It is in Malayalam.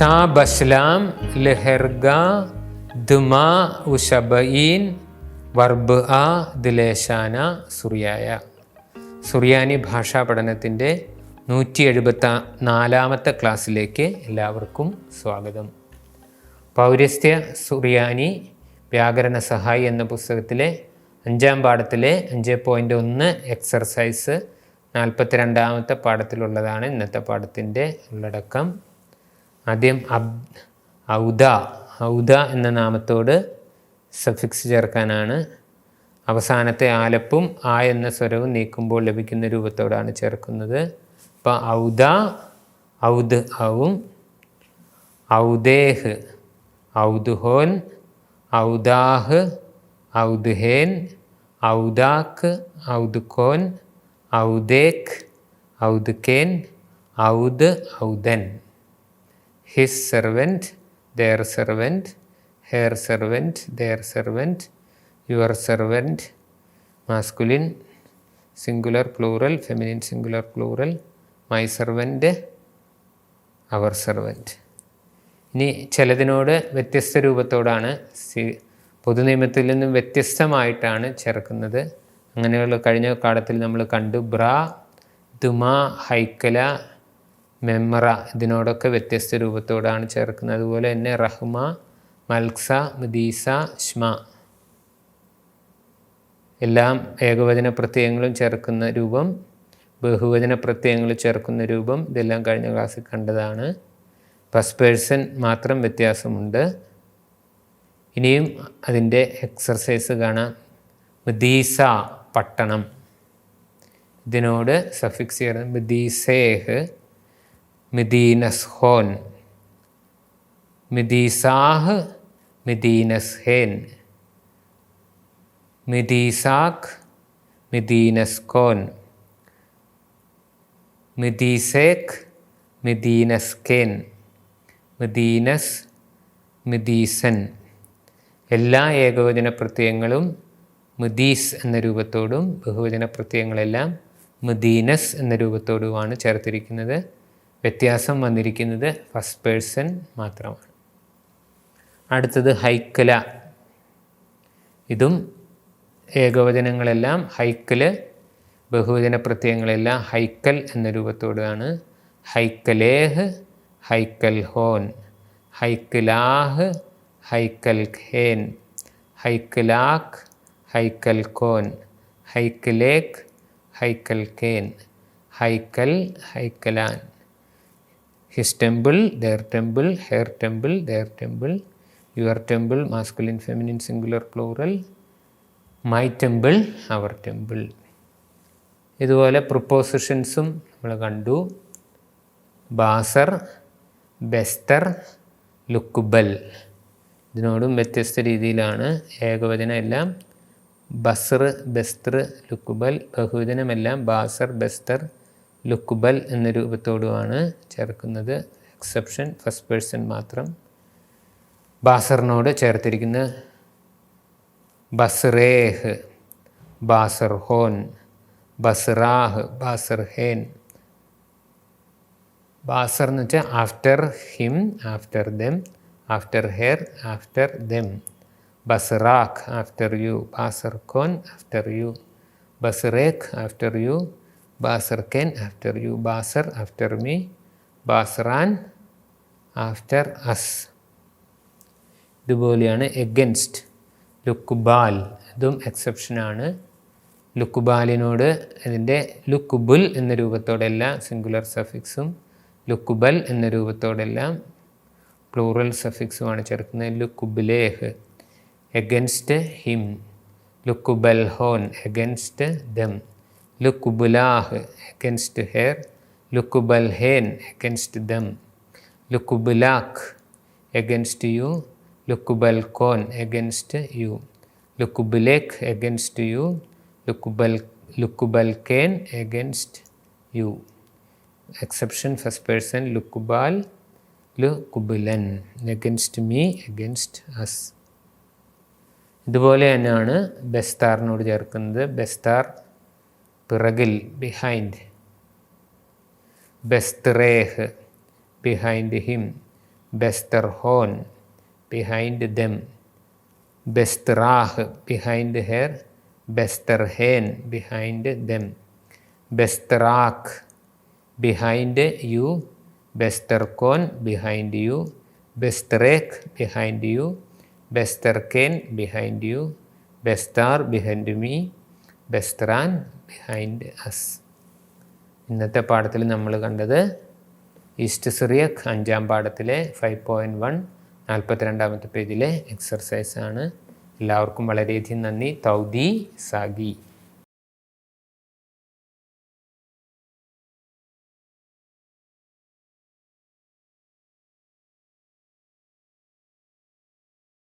താ ബസ്ലാം ലഹർഗ ദുമാ ഉഷബീൻ വർബ് ആ ദിലേശാന സുറിയായ. സുറിയാനി ഭാഷാ പഠനത്തിൻ്റെ 174 ക്ലാസ്സിലേക്ക് എല്ലാവർക്കും സ്വാഗതം. പൗരസ്ത്യ സുറിയാനി വ്യാകരണ സഹായി എന്ന പുസ്തകത്തിലെ 5-ാം പാഠത്തിലെ 5.1 എക്സർസൈസ് 42-ാമത്തെ പാഠത്തിലുള്ളതാണ് ഇന്നത്തെ പാഠത്തിൻ്റെ ഉള്ളടക്കം. ആദ്യം ഔദ എന്ന നാമത്തോട് സഫിക്സ് ചേർക്കാനാണ്. അവസാനത്തെ ആലപ്പും ആ എന്ന സ്വരവും നീക്കുമ്പോൾ ലഭിക്കുന്ന രൂപത്തോടാണ് ചേർക്കുന്നത്. അപ്പോൾ ഔദ് ഔം, ഔദേഹ് ഔദ്ഹോൻ, ഔദാഹ് ഔദ്ഹേൻ, ഔദാക്ക് ഔദ്കോൻ, ഔദേക്ക് ഔദ്കേൻ, ഔദ് ഔദൻ. His servant, their servant, her servant, their servant, your servant, masculine singular plural, feminine singular plural, my servant, our servant. ഇനി ചിലതിനോട് വ്യത്യസ്ത രൂപത്തോടാണ് പൊതുനിയമത്തിൽ നിന്നും വ്യത്യസ്തമായിട്ടാണ് ചേർക്കുന്നത്. അങ്ങനെയുള്ള കഴിഞ്ഞ പാഠത്തിൽ നമ്മൾ കണ്ടു. ബ്രാ, ദുമാ, ഹൈക്കല, മെമ്മറ ഇതിനോടൊക്കെ വ്യത്യസ്ത രൂപത്തോടാണ് ചേർക്കുന്നത്. അതുപോലെ തന്നെ റഹ്മ, മൽക്സ, മദീസ, ഷ്മ എല്ലാം ഏകവചന പ്രത്യയങ്ങളും ചേർക്കുന്ന രൂപം, ബഹുവചന പ്രത്യയങ്ങൾ ചേർക്കുന്ന രൂപം ഇതെല്ലാം കഴിഞ്ഞ ക്ലാസ്സിൽ കണ്ടതാണ്. ഫസ്റ്റ് പേഴ്സൺ മാത്രം വ്യത്യാസമുണ്ട്. ഇനിയും അതിൻ്റെ എക്സർസൈസ് കാണാം. മദീസ പട്ടണം, ഇതിനോട് സഫിക്സ് ചേർന്ന് മദീസേഹ്, മിദീനസ്ഹോൻ, മിദീസാഹ്, മിദീനസ്ഹേൻ, മിദീസാഖ്, മിദീനസ്കോൻ, മിദീസേഖ്, മിദീനസ്കേൻ, മിദീനസ്, മിദീസൻ. എല്ലാ ഏകവചന പ്രത്യയങ്ങളും മുദീസ് എന്ന രൂപത്തോടും ബഹുവചന പ്രത്യയങ്ങളെല്ലാം മുദീനസ് എന്ന രൂപത്തോടുമാണ് ചേർത്തിരിക്കുന്നത്. വ്യത്യാസം വന്നിരിക്കുന്നത് ഫസ്റ്റ് പേഴ്സൺ മാത്രമാണ്. അടുത്തത് ഹൈക്കല. ഇതും ഏകവചനങ്ങളെല്ലാം ഹൈക്കല്, ബഹുവചന പ്രത്യയങ്ങളെല്ലാം ഹൈക്കൽ എന്ന രൂപത്തോടാണ്. ഹൈക്കലേഹ്, ഹൈക്കൽ Kohn, ഹൈക്കലാഹ്, Hikal ഖേൻ, ഹൈക്കലാഖ്, Hikal കോൻ, ഹൈക്കലേക്ക്, Hikal cane, Hikal, ഹൈക്കലാൻ. His temple, their temple, her temple, their temple, your temple, masculine, feminine, singular, plural, my temple, our temple. ഇതുപോലെ പ്രിപ്പോസിഷൻസും നമ്മൾ കണ്ടു. ബാസർ, ബെസ്തർ, ലുക്കുബൽ ഇതിനോടും വ്യത്യസ്ത രീതിയിലാണ്. ഏകവചനം എല്ലാം ബസർ, ബെസ്തർ, ലുക്കുബൽ. ബഹുവചനമെല്ലാം ബാസർ, ബെസ്തർ, ലുക്കുബൽ എന്ന രൂപത്തോടുമാണ് ചേർക്കുന്നത്. എക്സെപ്ഷൻ ഫസ്റ്റ് പേഴ്സൺ മാത്രം. ബാസറിനോട് ചേർത്തിരിക്കുന്ന ബസ്റേഹ്, ബാസർഹോൻ, ബസ്റാഹ്, ബാസർഹേൻ. ബാസർ എന്ന് വെച്ചാൽ after him, after them, after her, after them. ബസ്റാഖ്, ആഫ്റ്റർ യു. ബാസർഖോൻ, ആഫ്റ്റർ യു. ബസ്റേഖ്, ആഫ്റ്റർ യു. ബാസർക്കേൻ, ആഫ്റ്റർ യു. ബാസർ, ആഫ്റ്റർ മീ. ബാസറാൻ, ആഫ്റ്റർ അസ്. ഇതുപോലെയാണ് എഗൻസ്റ്റ്, ലുക്കുബാൽ. ഇതും എക്സെപ്ഷനാണ്. ലുക്കുബാലിനോട് ഇതിൻ്റെ ലുക്കുബുൽ എന്ന രൂപത്തോടെല്ലാം സിംഗുലർ സഫിക്സും ലുക്കുബൽ എന്ന രൂപത്തോടെല്ലാം പ്ലൂറൽ സഫിക്സുമാണ് ചേർക്കുന്നത്. ലുക്കുബിലേഹ്, എഗൻസ്റ്റ് ഹിം. ലുക്കുബൽ ഹോൻ, എഗൻസ്റ്റ് ദം. ലുക്കുബുലാഹ്, എഗൻസ്റ്റ് ഹെർ. ലുക്കുബൽ ഹേൻ, എഗൻസ്റ്റ് ദം. ലുക്കുബുലാഖ്, എഗൻസ്റ്റ് യു. ലുക്കുബൽ കോൻ, എഗൻസ്റ്റ് യു. ലുക്കുബുലേക്ക്, എഗൻസ്റ്റ് യു. ലുക്കുബൽ കേൻ, against you. Exception first person ലുക്കുബാൽ, ലുക്കുബുലൻ. Against me, against us. ഇതുപോലെ തന്നെയാണ് ബെസ്താറിനോട് ചേർക്കുന്നത്. ബെസ്താർ പിറകിൽ, ബിഹൈൻഡ്. ബെസ്ത്രേഹ്, behind him. ബെസ്തർഹോൻ ബിഹൈൻഡ് ദം, ബെസ്ത്രാഹ് ബിഹൈൻഡ് ഹെർ, ബെസ്തർഹേൻ ബിഹൈൻഡ് ദം, ബെസ്ത്രാക്ക് ബിഹൈൻഡ് യു, ബെസ്തർകോൻ ബിഹൈൻഡ് യു, ബെസ്ത്രേക്ക് ബിഹൈൻഡ് യു, ബെസ്തർക്കേൻ ബിഹൈൻഡ് യു, ബെസ്താർ ബിഹൈൻഡ് മീ, ബെസ്ത്രാൻ ബിഹൈൻഡ് അസ്. ഇന്നത്തെ പാഠത്തിൽ നമ്മൾ കണ്ടത് ഈസ്റ്റ് സിറിയക് 5ാം പാഠത്തിലെ 5.1 42ാമത്തെ പേജിലെ എക്സർസൈസാണ്. എല്ലാവർക്കും വളരെയധികം നന്ദി. തൗദി സാഗി.